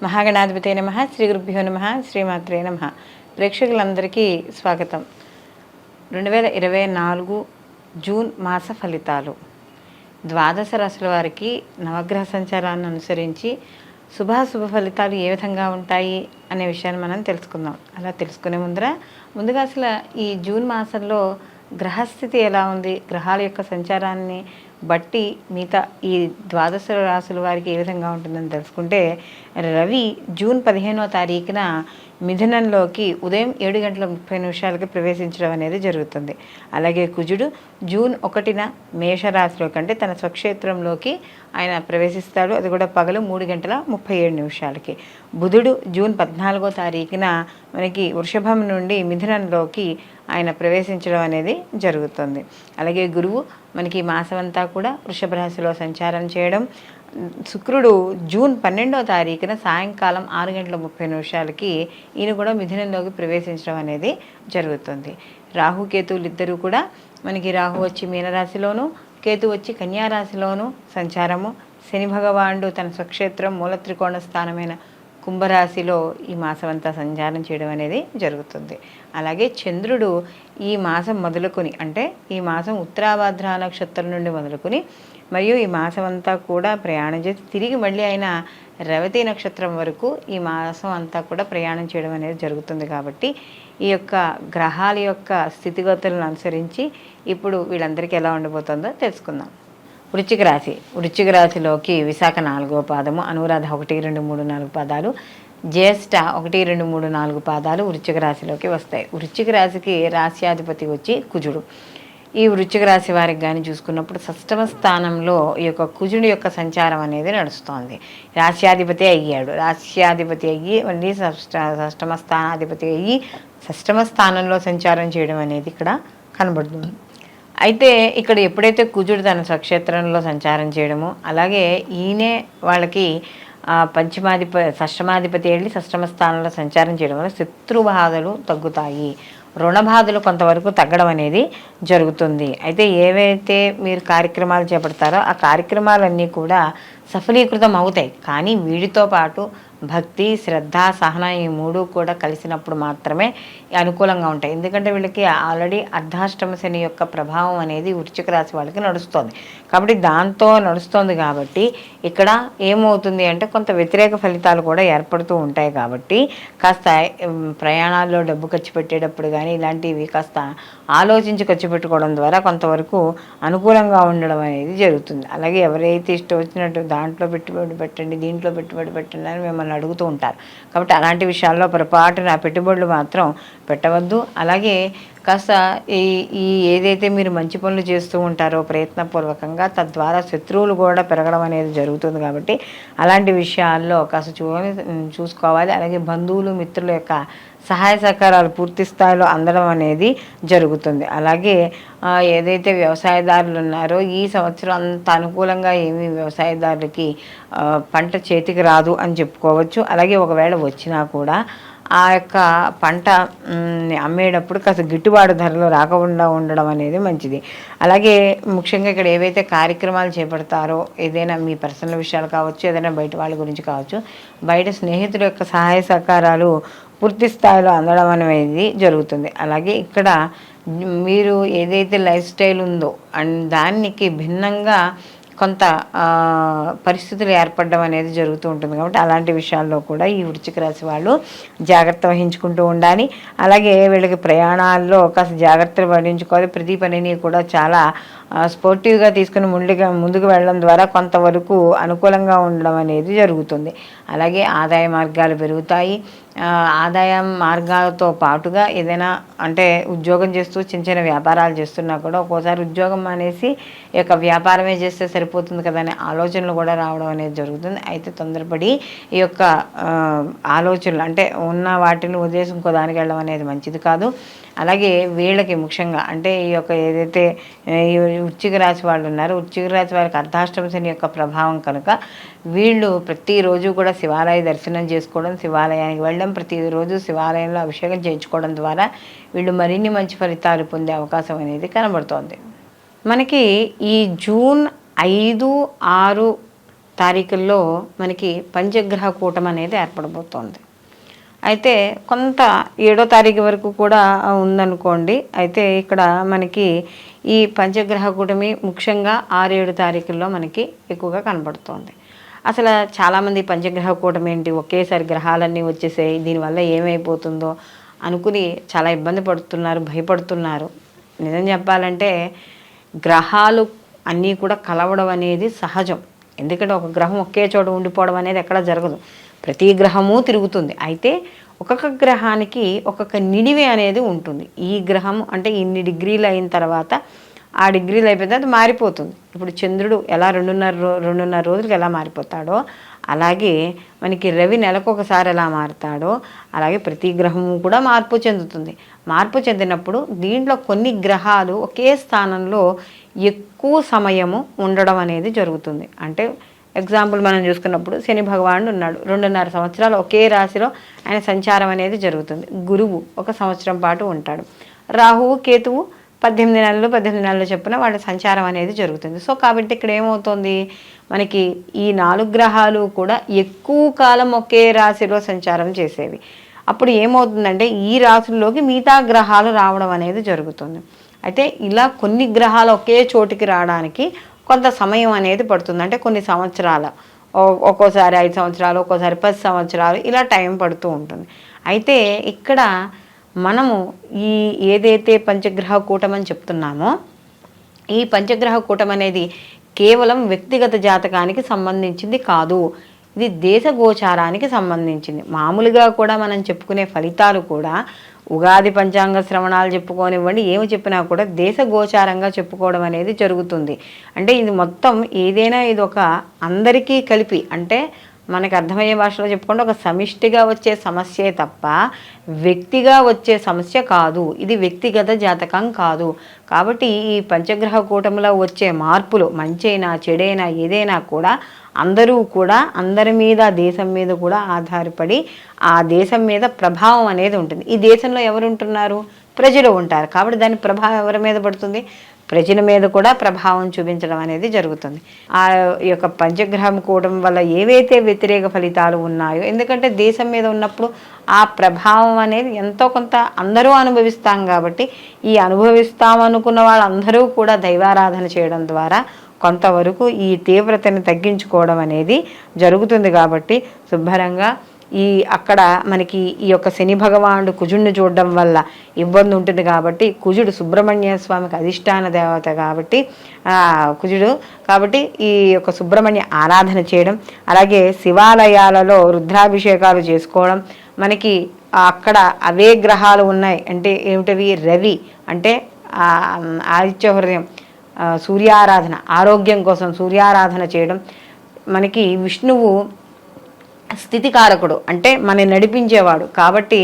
మహాగణాధిపతే నమః. శ్రీ గురుభ్యో నమః. శ్రీమాత్రే నమః. ప్రేక్షకులందరికీ స్వాగతం. 2024 జూన్ మాస ఫలితాలు. ద్వాదశ రాశుల వారికి నవగ్రహ సంచారాన్ని అనుసరించి శుభాశుభ ఫలితాలు ఏ విధంగా ఉంటాయి అనే విషయాన్ని మనం తెలుసుకుందాం. అలా తెలుసుకునే ముందుగా అసలు ఈ జూన్ మాసంలో గ్రహస్థితి ఎలా ఉంది, గ్రహాల యొక్క సంచారాన్ని బట్టి మిగతా ఈ ద్వాదశ రాశుల వారికి ఏ విధంగా ఉంటుందని తెలుసుకుంటే, రవి జూన్ 15వ తారీఖున మిథునంలోకి ఉదయం 7:30 ప్రవేశించడం అనేది జరుగుతుంది. అలాగే కుజుడు జూన్ 1న మేషరాశిలోకి అంటే తన స్వక్షేత్రంలోకి ఆయన ప్రవేశిస్తాడు. అది కూడా పగలు 3:37. బుధుడు జూన్ 14వ తారీఖున మనకి వృషభం నుండి మిథునంలోకి ఆయన ప్రవేశించడం అనేది జరుగుతుంది. అలాగే గురువు మనకి మాసం అంతా కూడా వృషభ రాశిలో సంచారం చేయడం. శుక్రుడు జూన్ 12వ తారీఖున సాయంకాలం 6:30 ఈయన కూడా మిథునంలోకి ప్రవేశించడం అనేది జరుగుతుంది. రాహుకేతువులు ఇద్దరు కూడా మనకి రాహు వచ్చి మీనరాశిలోను, కేతు వచ్చి కన్యారాశిలోను సంచారము. శని భగవానుడు తన స్వక్షేత్రం మూల త్రికోణ స్థానమైన కుంభరాశిలో ఈ మాసం అంతా సంచారం చేయడం అనేది జరుగుతుంది. అలాగే చంద్రుడు ఈ మాసం మొదలుకొని అంటే ఈ మాసం ఉత్తరాభాద్ర నక్షత్రం నుండి మొదలుకొని మరియు ఈ మాసం అంతా కూడా ప్రయాణం చేసి తిరిగి మళ్ళీ ఆయన రేవతి నక్షత్రం వరకు ఈ మాసం అంతా కూడా ప్రయాణం చేయడం అనేది జరుగుతుంది. కాబట్టి ఈ యొక్క గ్రహాల యొక్క స్థితిగతులను అనుసరించి ఇప్పుడు వీళ్ళందరికీ ఎలా ఉండబోతుందో తెలుసుకుందాం. వృశ్చిక రాశిలోకి విశాఖ 4వ పాదము, అనురాధ 1, 2, 3, 4 పాదాలు, జ్యేష్ఠ 1, 2, 3, 4 పాదాలు వృశ్చిక రాశిలోకి వస్తాయి. వృశ్చిక రాశికి రాశ్యాధిపతి వచ్చి కుజుడు. ఈ వృశ్చిక రాశి వారికి కానీ చూసుకున్నప్పుడు 6వ స్థానంలో ఈ యొక్క కుజుడి యొక్క సంచారం అనేది నడుస్తోంది. రాశ్యాధిపతి అయ్యాడు. రాశ్యాధిపతి అయ్యి మళ్ళీ 6వ స్థానాధిపతి అయ్యి 6వ స్థానంలో సంచారం చేయడం అనేది ఇక్కడ కనబడుతుంది. అయితే ఇక్కడ ఎప్పుడైతే కుజుడు తన స్వక్షేత్రంలో సంచారం చేయడము, అలాగే ఈయనే వాళ్ళకి షష్టమాధిపతి వెళ్ళి 6వ స్థానంలో సంచారం చేయడం వల్ల శత్రుబాధలు తగ్గుతాయి, రుణ బాధలు కొంతవరకు తగ్గడం అనేది జరుగుతుంది. అయితే ఏవైతే మీరు కార్యక్రమాలు చేపడతారో ఆ కార్యక్రమాలన్నీ కూడా సఫలీకృతం అవుతాయి. కానీ వీటితో పాటు భక్తి, శ్రద్ధ, సహనం ఈ 3 కూడా కలిసినప్పుడు మాత్రమే అనుకూలంగా ఉంటాయి. ఎందుకంటే వీళ్ళకి ఆల్రెడీ అర్ధాష్టమ శని యొక్క ప్రభావం అనేది వృశ్చిక రాశి వాళ్ళకి నడుస్తుంది. కాబట్టి దాంతో నడుస్తుంది కాబట్టి ఇక్కడ ఏమవుతుంది అంటే కొంత వ్యతిరేక ఫలితాలు కూడా ఏర్పడుతూ ఉంటాయి. కాబట్టి కాస్త ప్రయాణాల్లో డబ్బు ఖర్చు పెట్టేటప్పుడు కానీ ఇలాంటివి కాస్త ఆలోచించి ఖర్చు పెట్టుకోవడం ద్వారా కొంతవరకు అనుకూలంగా ఉండడం అనేది జరుగుతుంది. అలాగే ఎవరైతే ఇష్టం వచ్చినట్టు దాంట్లో పెట్టుబడి పెట్టండి, దీంట్లో పెట్టుబడి పెట్టండి అని మిమ్మల్ని అడుగుతూ ఉంటారు. కాబట్టి అలాంటి విషయాల్లో పొరపాటున పెట్టుబడులు మాత్రం పెట్టవద్దు. అలాగే కాస్త ఈ ఏదైతే మీరు మంచి పనులు చేస్తూ ఉంటారో ప్రయత్నపూర్వకంగా తద్వారా శత్రువులు కూడా పెరగడం అనేది జరుగుతుంది. కాబట్టి అలాంటి విషయాల్లో కాస్త చూసుకోవాలి. అలాగే బంధువులు, మిత్రుల యొక్క సహాయ సహకారాలు పూర్తి స్థాయిలో అందడం అనేది జరుగుతుంది. అలాగే ఏదైతే వ్యవసాయదారులు ఉన్నారో ఈ సంవత్సరం అంత అనుకూలంగా ఏమీ వ్యవసాయదారులకి పంట చేతికి రాదు అని చెప్పుకోవచ్చు. అలాగే ఒకవేళ వచ్చినా కూడా ఆ యొక్క పంట అమ్మేటప్పుడు కాస్త గిట్టుబాటు ధరలో రాకుండా ఉండడం అనేది మంచిది. అలాగే ముఖ్యంగా ఇక్కడ ఏవైతే కార్యక్రమాలు చేపడతారో ఏదైనా మీ పర్సనల్ విషయాలు కావచ్చు, ఏదైనా బయట వాళ్ళ గురించి కావచ్చు, బయట స్నేహితుల యొక్క సహాయ సహకారాలు పూర్తి స్థాయిలో అందడం అనేది జరుగుతుంది. అలాగే ఇక్కడ మీరు ఏదైతే లైఫ్ స్టైల్ ఉందో దానికి భిన్నంగా కొంత పరిస్థితులు ఏర్పడడం అనేది జరుగుతూ ఉంటుంది. కాబట్టి అలాంటి విషయాల్లో కూడా ఈ వృశ్చిక రాశి వాళ్ళు జాగ్రత్త వహించుకుంటూ ఉండాలి. అలాగే వీళ్ళకి ప్రయాణాల్లో కాస్త జాగ్రత్తలు వహించుకోవాలి. ప్రతి పనిని కూడా చాలా స్పోర్టివ్గా తీసుకుని ముందుకు వెళ్ళడం ద్వారా కొంతవరకు అనుకూలంగా ఉండడం అనేది జరుగుతుంది. అలాగే ఆదాయ మార్గాలు పెరుగుతాయి. ఆదాయ మార్గాలతో పాటుగా ఏదైనా అంటే ఉద్యోగం చేస్తూ చిన్న చిన్న వ్యాపారాలు చేస్తున్నా కూడా ఒక్కోసారి ఉద్యోగం అనేసి ఈ యొక్క వ్యాపారమే చేస్తే సరిపోతుంది కదా అనే ఆలోచనలు కూడా రావడం అనేది జరుగుతుంది. అయితే తొందరపడి ఈ యొక్క ఆలోచనలు అంటే ఉన్న వాటిని వదిలేసి ఇంకో దానికి వెళ్ళడం అనేది మంచిది కాదు. అలాగే వీళ్ళకి ముఖ్యంగా అంటే ఈ యొక్క ఏదైతే ఈ వృశ్చిక రాశి వాళ్ళు ఉన్నారో వృశ్చిక రాశి వారికి అర్ధాష్టమ శని యొక్క ప్రభావం కనుక వీళ్ళు ప్రతిరోజు కూడా శివాలయ దర్శనం చేసుకోవడం, శివాలయానికి వెళ్ళడం, ప్రతిరోజు శివాలయంలో అభిషేకం చేయించుకోవడం ద్వారా వీళ్ళు మరిన్ని మంచి ఫలితాలు పొందే అవకాశం అనేది కనబడుతోంది. మనకి ఈ జూన్ 5, 6 తారీఖుల్లో మనకి పంచగ్రహ కూటమి అనేది ఏర్పడబోతోంది. అయితే కొంత 7వ తారీఖు వరకు కూడా ఉందనుకోండి. అయితే ఇక్కడ మనకి ఈ పంచగ్రహ కూటమి ముఖ్యంగా 6-7 తారీఖుల్లో మనకి ఎక్కువగా కనబడుతోంది. అసలు చాలామంది పంచగ్రహ కూటమి ఏంటి, ఒకేసారి గ్రహాలన్నీ వచ్చేసాయి, దీనివల్ల ఏమైపోతుందో అనుకుని చాలా ఇబ్బంది పడుతున్నారు, భయపడుతున్నారు. నిజం చెప్పాలంటే గ్రహాలు అన్నీ కూడా కలవడం అనేది సహజం. ఎందుకంటే ఒక గ్రహం ఒకే చోట ఉండిపోవడం అనేది ఎక్కడ జరగదు. ప్రతి గ్రహము తిరుగుతుంది. అయితే ఒక్కొక్క గ్రహానికి ఒక్కొక్క నిడివి అనేది ఉంటుంది. ఈ గ్రహం అంటే ఇన్ని డిగ్రీలు అయిన తర్వాత ఆ డిగ్రీలు అయిపోతే అది మారిపోతుంది. ఇప్పుడు చంద్రుడు ఎలా 2.5 రోజులకి ఎలా మారిపోతాడో, అలాగే మనకి రవి నెలకొకసారి ఎలా మారుతాడో, అలాగే ప్రతి గ్రహము కూడా మార్పు చెందుతుంది. మార్పు చెందినప్పుడు దీంట్లో కొన్ని గ్రహాలు ఒకే స్థానంలో ఎక్కువ సమయము ఉండడం అనేది జరుగుతుంది. అంటే ఎగ్జాంపుల్ మనం చూసుకున్నప్పుడు శని భగవానుడు ఉన్నాడు, 2.5 సంవత్సరాలు ఒకే రాశిలో ఆయన సంచారం అనేది జరుగుతుంది. గురువు 1 సంవత్సరం పాటు ఉంటాడు. రాహువు కేతువు 18 నెలలు చొప్పున వాళ్ళ సంచారం అనేది జరుగుతుంది. సో కాబట్టి ఇక్కడ ఏమవుతుంది, మనకి ఈ 4 గ్రహాలు కూడా ఎక్కువ కాలం ఒకే రాశిలో సంచారం చేసేవి. అప్పుడు ఏమవుతుందంటే ఈ రాశుల్లోకి మిగతా గ్రహాలు రావడం అనేది జరుగుతుంది. అయితే ఇలా కొన్ని గ్రహాలు ఒకే చోటికి రావడానికి కొంత సమయం అనేది పడుతుంది. అంటే కొన్ని సంవత్సరాల, ఒక్కోసారి 5 సంవత్సరాలు, ఒక్కోసారి 10 సంవత్సరాలు ఇలా టైం పడుతూ ఉంటుంది. అయితే ఇక్కడ మనము ఈ ఏదైతే పంచగ్రహ కూటమి అని చెప్తున్నామో, ఈ పంచగ్రహ కూటమి అనేది కేవలం వ్యక్తిగత జాతకానికి సంబంధించింది కాదు, ఇది దేశ గోచారానికి సంబంధించింది. మామూలుగా కూడా మనం చెప్పుకునే ఫలితాలు కూడా ఉగాది పంచాంగ శ్రవణాలు చెప్పుకోనివ్వండి, ఏమి చెప్పినా కూడా దేశ గోచారంగా చెప్పుకోవడం అనేది జరుగుతుంది. అంటే ఇది మొత్తం ఏదైనా ఇది ఒక అందరికీ కలిపి, అంటే మనకు అర్థమయ్యే భాషలో చెప్పుకుంటే ఒక సమిష్టిగా వచ్చే సమస్యే తప్ప వ్యక్తిగా వచ్చే సమస్య కాదు. ఇది వ్యక్తిగత జాతకం కాదు. కాబట్టి ఈ పంచగ్రహ కూటమిలో వచ్చే మార్పులు మంచైనా చెడైనా ఏదైనా కూడా అందరూ కూడా అందరి మీద, దేశం మీద కూడా ఆధారపడి ఆ దేశం మీద ప్రభావం అనేది ఉంటుంది. ఈ దేశంలో ఎవరు ఉంటున్నారు, ప్రజలు ఉంటారు. కాబట్టి దాని ప్రభావం ఎవరి మీద పడుతుంది, ప్రజల మీద కూడా ప్రభావం చూపించడం అనేది జరుగుతుంది. ఆ యొక్క పంచగ్రహం కూటమి వల్ల ఏవైతే వ్యతిరేక ఫలితాలు ఉన్నాయో, ఎందుకంటే దేశం మీద ఉన్నప్పుడు ఆ ప్రభావం అనేది ఎంతో కొంత అందరూ అనుభవిస్తాం. కాబట్టి ఈ అనుభవిస్తామనుకున్న వాళ్ళందరూ కూడా దైవారాధన చేయడం ద్వారా కొంతవరకు ఈ తీవ్రతను తగ్గించుకోవడం అనేది జరుగుతుంది. కాబట్టి శుభ్రంగా అక్కడ మనకి ఈ యొక్క శని భగవానుడు కుజుడిని చూడడం వల్ల ఇబ్బంది ఉంటుంది. కాబట్టి కుజుడు సుబ్రహ్మణ్య స్వామికి అధిష్టాన దేవత కాబట్టి కుజుడు, కాబట్టి ఈ యొక్క సుబ్రహ్మణ్య ఆరాధన చేయడం, అలాగే శివాలయాలలో రుద్రాభిషేకాలు చేసుకోవడం. మనకి అక్కడ అవే గ్రహాలు ఉన్నాయి అంటే ఏమిటవి, రవి అంటే ఆదిత్య హృదయం, సూర్యారాధన, ఆరోగ్యం కోసం సూర్యారాధన చేయడం. మనకి విష్ణువు స్థితికారకుడు అంటే మన నడిపించేవాడు కాబట్టి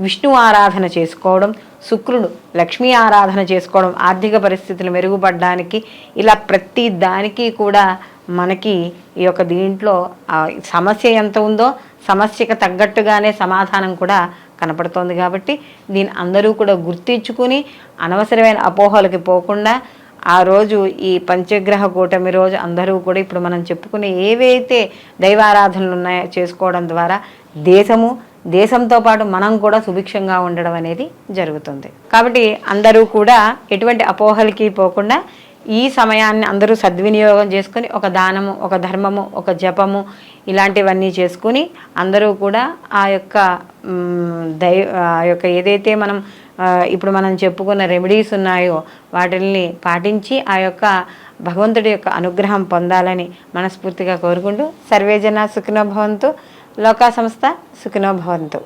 విష్ణు ఆరాధన చేసుకోవడం, శుక్రుడు లక్ష్మీ ఆరాధన చేసుకోవడం, ఆర్థిక పరిస్థితులు మెరుగుపడడానికి, ఇలా ప్రతి దానికి కూడా మనకి ఈ యొక్క దీంట్లో సమస్య ఎంత ఉందో సమస్యకు తగ్గట్టుగానే సమాధానం కూడా కనపడుతోంది. కాబట్టి దీన్ని అందరూ కూడా గుర్తించుకుని అనవసరమైన అపోహలకి పోకుండా ఆ రోజు ఈ పంచగ్రహ కూటమి రోజు అందరూ కూడా ఇప్పుడు మనం చెప్పుకునే ఏవైతే దైవారాధనలు ఉన్నాయో చేసుకోవడం ద్వారా దేశంతో పాటు మనం కూడా సుభిక్షంగా ఉండడం అనేది జరుగుతుంది. కాబట్టి అందరూ కూడా ఎటువంటి అపోహలకి పోకుండా ఈ సమయాన్ని అందరూ సద్వినియోగం చేసుకుని ఒక దానము, ఒక ధర్మము, ఒక జపము ఇలాంటివన్నీ చేసుకుని అందరూ కూడా ఆ యొక్క ఏదైతే మనం ఇప్పుడు మనం చెప్పుకున్న రెమెడీస్ ఉన్నాయో వాటిని పాటించి ఆ యొక్క భగవంతుడి యొక్క అనుగ్రహం పొందాలని మనస్ఫూర్తిగా కోరుకుంటూ సర్వేజన సుఖినో భవంతు, లోకా సంస్థ సుఖినో భవంతు.